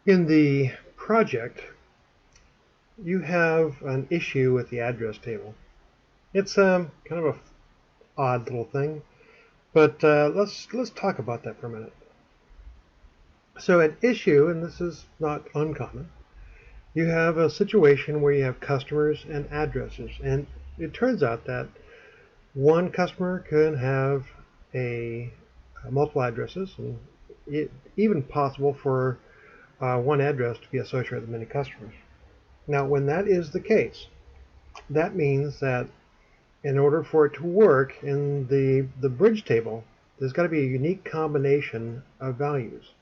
In the project, you have an issue with the address table. It's kind of a odd little thing, but let's talk about that for a minute. So an issue, and this is not uncommon, you have a situation where you have customers and addresses, and it turns out that one customer can have multiple addresses, and it even possible for one address to be associated with many customers. Now, when that is the case, that means that in order for it to work in the bridge table, there's got to be a unique combination of values.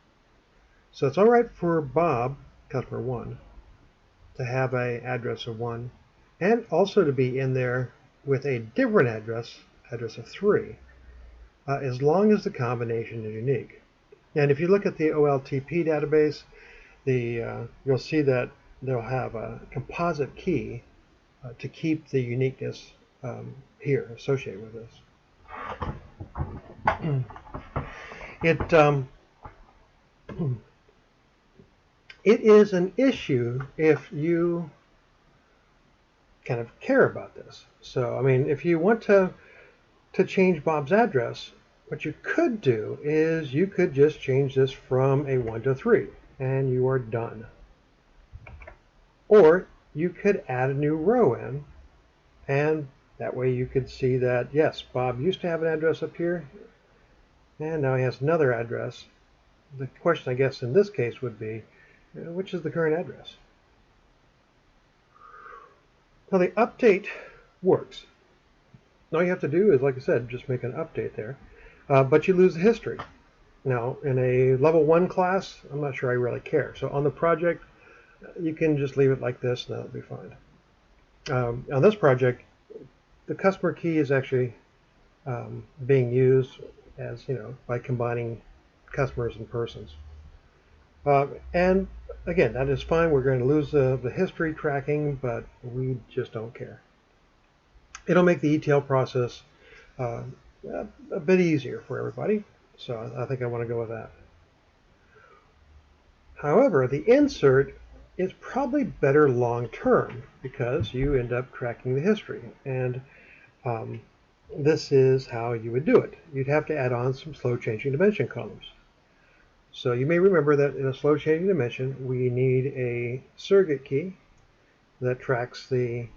So it's all right for Bob, customer 1, to have an address of 1, and also to be in there with a different address of 3, as long as the combination is unique. And if you look at the OLTP database, you'll see that they'll have a composite key to keep the uniqueness here associated with this. It is an issue if you kind of care about this. So, I mean, if you want to change Bob's address, what you could do is you could just change this from a 1 to 3, and you are done. Or you could add a new row in, and that way you could see that, yes, Bob used to have an address up here, and now he has another address. The question, I guess, in this case would be, which is the current address? Now, the update works. All you have to do is, like I said, just make an update there, but you lose the history. Now, in a level 1 class, I'm not sure I really care. So on the project, you can just leave it like this, and that'll be fine. On this project, the customer key is actually being used as, by combining customers and persons. And again, that is fine. We're going to lose the history tracking, but we just don't care. It'll make the ETL process a bit easier for everybody. So I think I want to go with that. However, the insert is probably better long term because you end up tracking the history. And this is how you would do it. You'd have to add on some slow changing dimension columns. So you may remember that in a slow changing dimension, we need a surrogate key that tracks the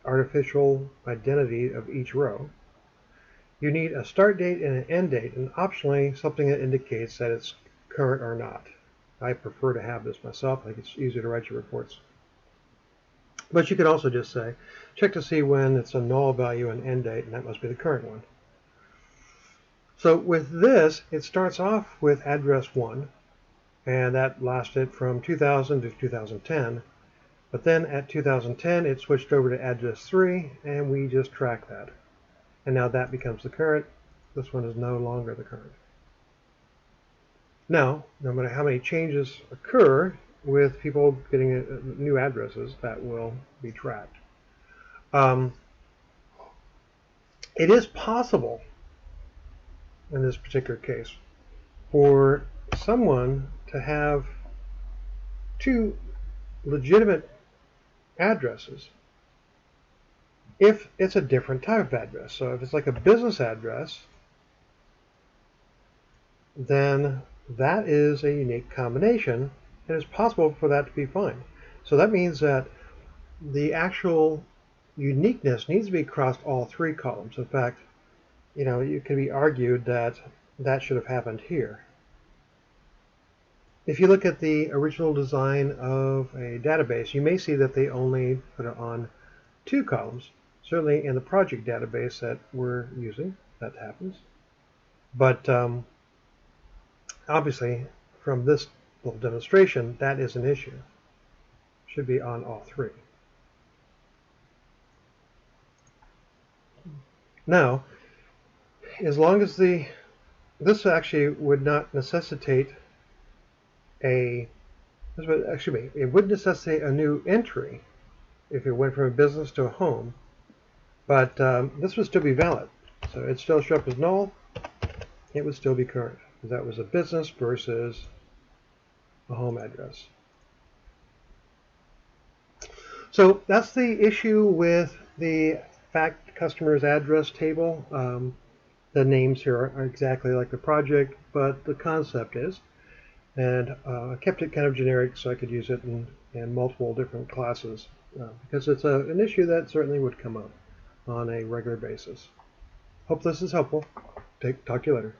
artificial identity of each row. You need a start date and an end date, and optionally something that indicates that it's current or not. I prefer to have this myself. I think it's easier to write your reports. But you could also just say, check to see when it's a null value and end date, and that must be the current one. So with this, it starts off with address 1, and that lasted from 2000 to 2010. But then at 2010, it switched over to address 3, and we just track that. And now that becomes the current. This one is no longer the current. Now, no matter how many changes occur with people getting new addresses, that will be tracked. It is possible, in this particular case, for someone to have two legitimate addresses if it's a different type of address. So if it's like a business address, then that is a unique combination, and it's possible for that to be fine. So that means that the actual uniqueness needs to be across all 3 columns. In fact, it can be argued that that should have happened here. If you look at the original design of a database, you may see that they only put it on 2 columns. Certainly in the project database that we're using, that happens. But obviously, from this little demonstration, that is an issue. It should be on all 3. Now, as long as this actually would not necessitate it would necessitate a new entry if it went from a business to a home, but this would still be valid. So it'd still show up as null. It would still be current because that was a business versus a home address. So that's the issue with the fact customer's address table. The names here are exactly like the project, but the concept is. And I kept it kind of generic so I could use it in multiple different classes because it's an issue that certainly would come up on a regular basis. Hope this is helpful. Talk to you later.